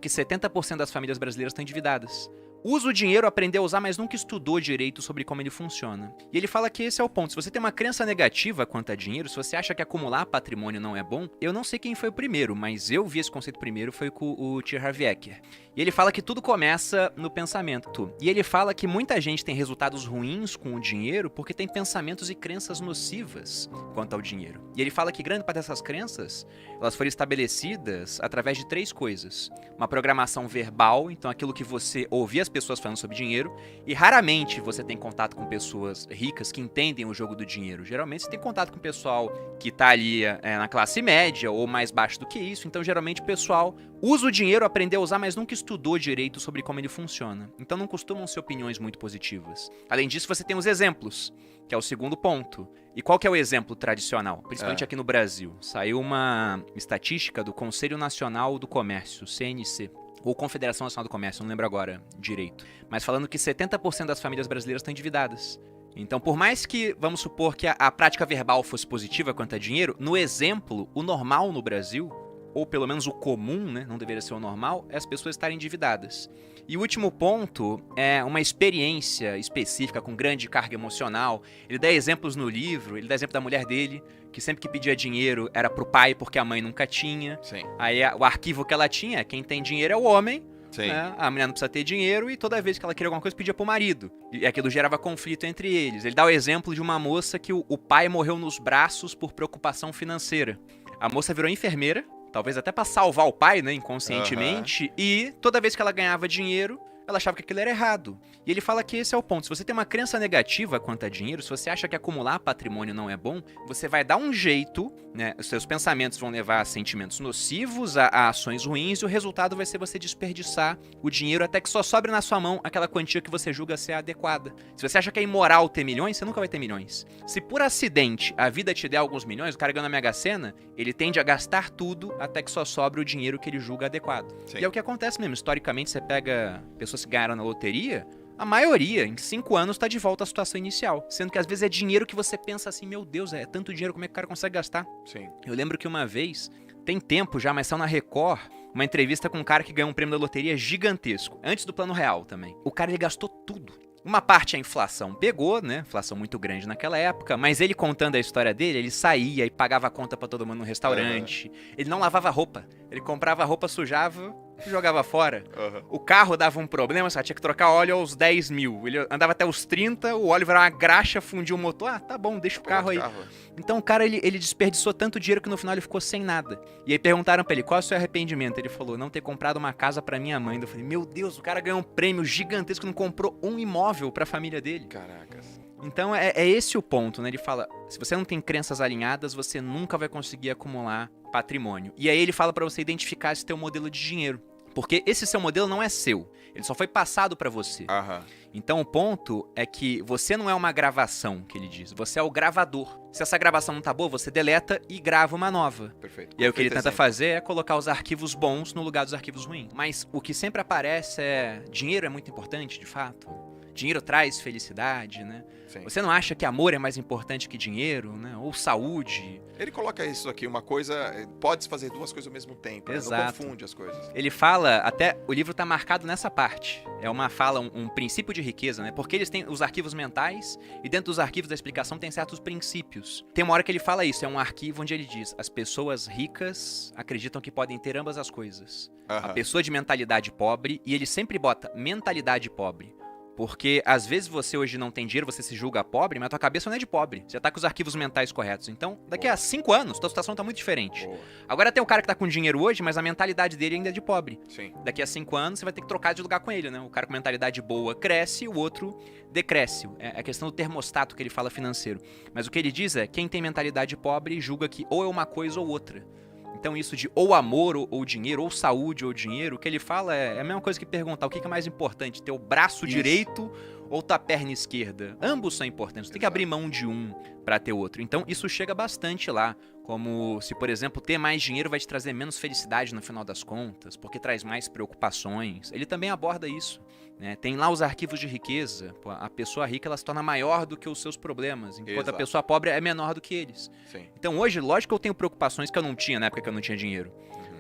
que 70% das famílias brasileiras estão endividadas. Usa o dinheiro, aprendeu a usar, mas nunca estudou direito sobre como ele funciona. E ele fala que esse é o ponto. Se você tem uma crença negativa quanto a dinheiro, se você acha que acumular patrimônio não é bom, eu não sei quem foi o primeiro, mas eu vi esse conceito primeiro, foi com o T. Harv Eker. E ele fala que tudo começa no pensamento. E ele fala que muita gente tem resultados ruins com o dinheiro porque tem pensamentos e crenças nocivas quanto ao dinheiro. E ele fala que grande parte dessas crenças, elas foram estabelecidas através de 3 coisas. Uma programação verbal, então aquilo que você ouvia as pessoas falando sobre dinheiro, e raramente você tem contato com pessoas ricas que entendem o jogo do dinheiro. Geralmente você tem contato com o pessoal que tá ali na classe média ou mais baixo do que isso, então geralmente o pessoal usa o dinheiro, aprendeu a usar, mas nunca estudou direito sobre como ele funciona. Então não costumam ser opiniões muito positivas. Além disso, você tem os exemplos, que é o segundo ponto. E qual que é o exemplo tradicional? Principalmente aqui no Brasil. Saiu uma estatística do Conselho Nacional do Comércio, CNC, ou Confederação Nacional do Comércio, não lembro agora direito. Mas falando que 70% das famílias brasileiras estão endividadas. Então, por mais que, vamos supor que a prática verbal fosse positiva quanto a dinheiro, no exemplo, o normal no Brasil, ou pelo menos o comum, né, não deveria ser o normal, é as pessoas estarem endividadas. E o último ponto é uma experiência específica com grande carga emocional. Ele dá exemplos no livro, ele dá exemplo da mulher dele, que sempre que pedia dinheiro era pro pai porque a mãe nunca tinha. Sim. Aí o arquivo que ela tinha, quem tem dinheiro é o homem, Sim. né? A mulher não precisa ter dinheiro e toda vez que ela queria alguma coisa pedia pro marido. E aquilo gerava conflito entre eles. Ele dá o exemplo de uma moça que o pai morreu nos braços por preocupação financeira. A moça virou enfermeira, talvez até pra salvar o pai, né, inconscientemente, e toda vez que ela ganhava dinheiro, ela achava que aquilo era errado. E ele fala que esse é o ponto. Se você tem uma crença negativa quanto a dinheiro, se você acha que acumular patrimônio não é bom, você vai dar um jeito, né? Os seus pensamentos vão levar a sentimentos nocivos, a ações ruins, e o resultado vai ser você desperdiçar o dinheiro até que só sobre na sua mão aquela quantia que você julga ser adequada. Se você acha que é imoral ter milhões, você nunca vai ter milhões. Se por acidente a vida te der alguns milhões, o cara ganha na Mega Sena, ele tende a gastar tudo até que só sobre o dinheiro que ele julga adequado. Sim. E é o que acontece mesmo. Historicamente, você pega pessoas que ganharam na loteria, a maioria, em 5 anos, tá de volta à situação inicial. Sendo que às vezes é dinheiro que você pensa assim, meu Deus, é tanto dinheiro, como é que o cara consegue gastar? Sim. Eu lembro que uma vez, tem tempo já, mas saiu na Record, uma entrevista com um cara que ganhou um prêmio da loteria gigantesco, antes do Plano Real também. O cara, ele gastou tudo. Uma parte a inflação pegou, né? Inflação muito grande naquela época, mas ele contando a história dele, ele saía e pagava a conta pra todo mundo no restaurante. Ele não lavava roupa. Ele comprava roupa, sujava e jogava fora. O carro dava um problema, só tinha que trocar óleo aos 10 mil. Ele andava até os 30, o óleo virava uma graxa, fundiu o motor. Ah, tá bom, deixa o carro aí. Então o cara, ele desperdiçou tanto dinheiro que no final ele ficou sem nada. E aí perguntaram pra ele, qual é o seu arrependimento? Ele falou, não ter comprado uma casa pra minha mãe. Eu falei, meu Deus, o cara ganhou um prêmio gigantesco, não comprou um imóvel pra família dele. Caracas. Então é esse o ponto, né? Ele fala, se você não tem crenças alinhadas, você nunca vai conseguir acumular patrimônio. E aí ele fala pra você identificar esse teu modelo de dinheiro. Porque esse seu modelo não é seu, ele só foi passado pra você. Então o ponto é que você não é uma gravação, que ele diz, você é o gravador. Se essa gravação não tá boa, você deleta e grava uma nova. Perfeito. E aí o que ele tenta fazer é colocar os arquivos bons no lugar dos arquivos ruins. Mas o que sempre aparece é, dinheiro é muito importante, de fato. Dinheiro traz felicidade, né? Sim. Você não acha que amor é mais importante que dinheiro, né? Ou saúde? Ele coloca isso aqui, uma coisa... Pode fazer duas coisas ao mesmo tempo, né? Não confunde as coisas. Ele fala, até o livro tá marcado nessa parte. É uma fala, um princípio de riqueza, né? Porque eles têm os arquivos mentais e dentro dos arquivos da explicação tem certos princípios. Tem uma hora que ele fala isso, é um arquivo onde ele diz, as pessoas ricas acreditam que podem ter ambas as coisas. A pessoa de mentalidade pobre, e ele sempre bota mentalidade pobre. Porque às vezes você hoje não tem dinheiro, você se julga pobre, mas a tua cabeça não é de pobre. Você tá com os arquivos mentais corretos. Então, daqui a 5 anos, tua situação tá muito diferente. Agora tem o cara que tá com dinheiro hoje, mas a mentalidade dele ainda é de pobre. Sim. Daqui a 5 anos, você vai ter que trocar de lugar com ele, né? O cara com mentalidade boa cresce, o outro decresce. É a questão do termostato que ele fala financeiro. Mas o que ele diz é, quem tem mentalidade pobre julga que ou é uma coisa ou outra. Então isso de ou amor ou dinheiro, ou saúde ou dinheiro, o que ele fala é a mesma coisa que perguntar o que é mais importante, ter o braço direito ou tua perna esquerda. Ambos são importantes, você tem que abrir mão de um para ter outro. Então isso chega bastante lá, como se, por exemplo, ter mais dinheiro vai te trazer menos felicidade no final das contas, porque traz mais preocupações. Ele também aborda isso. Né? Tem lá os arquivos de riqueza. Pô, a pessoa rica ela se torna maior do que os seus problemas, enquanto a pessoa pobre é menor do que eles. Sim. Então hoje, lógico que eu tenho preocupações que eu não tinha na época que eu não tinha dinheiro.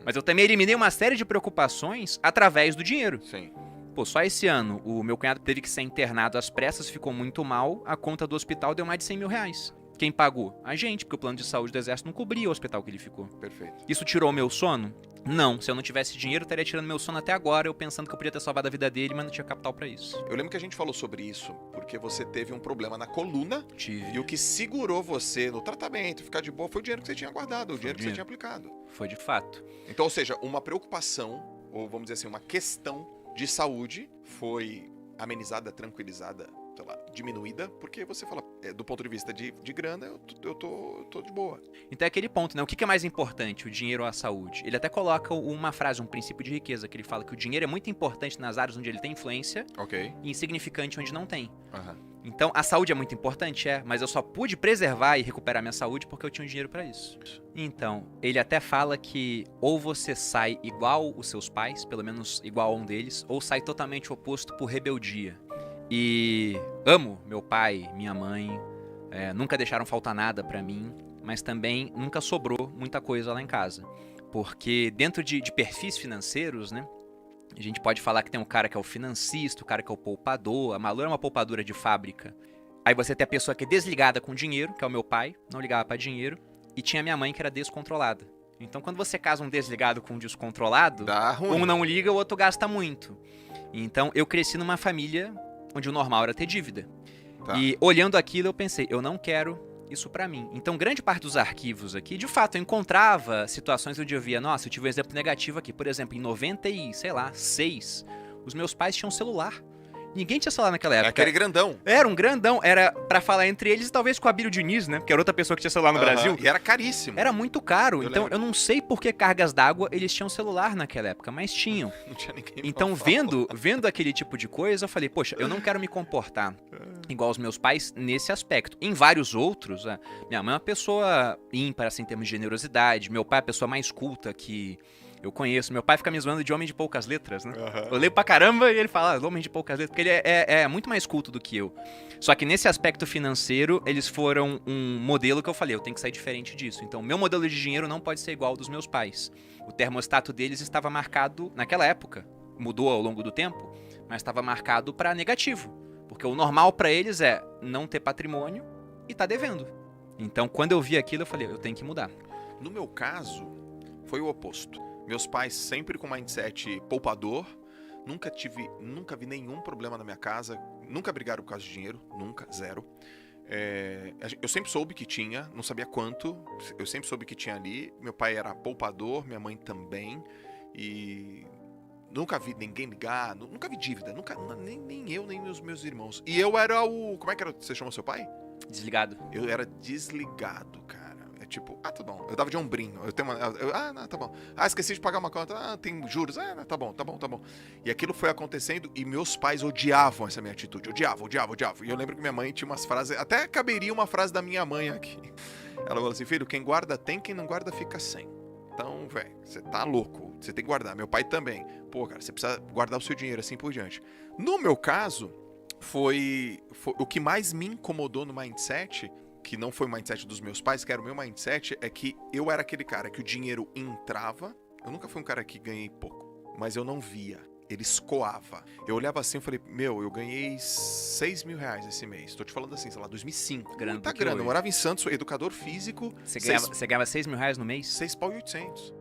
Mas eu também eliminei uma série de preocupações através do dinheiro. Sim. Pô, só esse ano, o meu cunhado teve que ser internado às pressas, ficou muito mal, a conta do hospital deu mais de 100 mil reais. Quem pagou? A gente, porque o plano de saúde do Exército não cobria o hospital que ele ficou. Perfeito. Isso tirou o meu sono? Não. Se eu não tivesse dinheiro, eu estaria tirando meu sono até agora, eu pensando que eu podia ter salvado a vida dele, mas não tinha capital pra isso. Eu lembro que a gente falou sobre isso, porque você teve um problema na coluna, Tive. e o que segurou você no tratamento, ficar de boa, foi o dinheiro que você tinha guardado, o dinheiro que você tinha aplicado. Foi de fato. Então, ou seja, uma preocupação, ou vamos dizer assim, uma questão de saúde foi amenizada, tranquilizada, sei lá, diminuída, porque você fala, do ponto de vista de grana, eu tô de boa. Então é aquele ponto, né? O que é mais importante, o dinheiro ou a saúde? Ele até coloca uma frase, um princípio de riqueza, que ele fala que o dinheiro é muito importante nas áreas onde ele tem influência Ok. e insignificante onde não tem. Aham. Então, a saúde é muito importante, mas eu só pude preservar e recuperar minha saúde porque eu tinha um dinheiro pra isso. Então, ele até fala que ou você sai igual os seus pais, pelo menos igual a um deles, ou sai totalmente oposto por rebeldia. E amo meu pai, minha mãe, nunca deixaram faltar nada pra mim, mas também nunca sobrou muita coisa lá em casa. Porque dentro de perfis financeiros, né? A gente pode falar que tem um cara que é o financista, o cara que é o poupador, a Malu é uma poupadora de fábrica. Aí você tem a pessoa que é desligada com dinheiro, que é o meu pai, não ligava pra dinheiro, e tinha a minha mãe que era descontrolada. Então quando você casa um desligado com um descontrolado, Dá ruim. um não liga, o outro gasta muito. Então eu cresci numa família onde o normal era ter dívida. Tá. E olhando aquilo eu pensei, eu não quero isso pra mim. Então, grande parte dos arquivos aqui, de fato, eu encontrava situações onde eu via, nossa, eu tive um exemplo negativo aqui. Por exemplo, em 96, os meus pais tinham celular. Ninguém tinha celular naquela época. Aquele grandão. Era um grandão, era pra falar entre eles, talvez com a Abílio Diniz, né? Porque era outra pessoa que tinha celular no Brasil. E era caríssimo. Era muito caro. Eu Então, lembro. eu não sei por que cargas d'água eles tinham celular naquela época, mas tinham. Não tinha ninguém. Então, pra falar. vendo aquele tipo de coisa, eu falei, poxa, eu não quero me comportar igual os meus pais nesse aspecto. Em vários outros, minha mãe é uma pessoa ímpar, assim, em termos de generosidade. Meu pai é a pessoa mais culta que eu conheço. Meu pai fica me zoando de homem de poucas letras, né? Eu leio pra caramba e ele fala, homem de poucas letras, porque ele é muito mais culto do que eu. Só que nesse aspecto financeiro, eles foram um modelo que eu falei, eu tenho que sair diferente disso. Então, meu modelo de dinheiro não pode ser igual ao dos meus pais. O termostato deles estava marcado, naquela época, mudou ao longo do tempo, mas estava marcado para negativo. Porque o normal para eles é não ter patrimônio e tá devendo. Então, quando eu vi aquilo, eu falei, eu tenho que mudar. No meu caso, foi o oposto. Meus pais sempre com mindset poupador, nunca vi nenhum problema na minha casa, nunca brigaram por causa de dinheiro, nunca, zero. Eu sempre soube que tinha, não sabia quanto, eu sempre soube que tinha ali. Meu pai era poupador, minha mãe também, e nunca vi ninguém ligar, nunca vi dívida, nem eu, nem os meus irmãos. E eu era como é que era, você chama seu pai? Desligado. Eu era desligado, cara. É tipo, tá bom. Eu dava de ombrinho. Não, tá bom. Esqueci de pagar uma conta. Tem juros. Tá bom. E aquilo foi acontecendo e meus pais odiavam essa minha atitude. Odiavam. E eu lembro que minha mãe tinha umas frases, até caberia uma frase da minha mãe aqui. Ela falou assim, filho, quem guarda tem, quem não guarda fica sem. Então, velho, você tá louco. Você tem que guardar. Meu pai também. Pô, cara, você precisa guardar o seu dinheiro assim por diante. No meu caso, foi o que mais me incomodou no mindset, que não foi o mindset dos meus pais, que era o meu mindset, é que eu era aquele cara que o dinheiro entrava. Eu nunca fui um cara que ganhei pouco, mas eu não via. Ele escoava. Eu olhava assim e falei, eu ganhei 6 mil reais esse mês. Tô te falando assim, sei lá, 2005. Grana Muita do que grana. hoje. Eu morava em Santos, sou educador físico. Você ganhava 6 mil reais no mês? 6 pau e 800.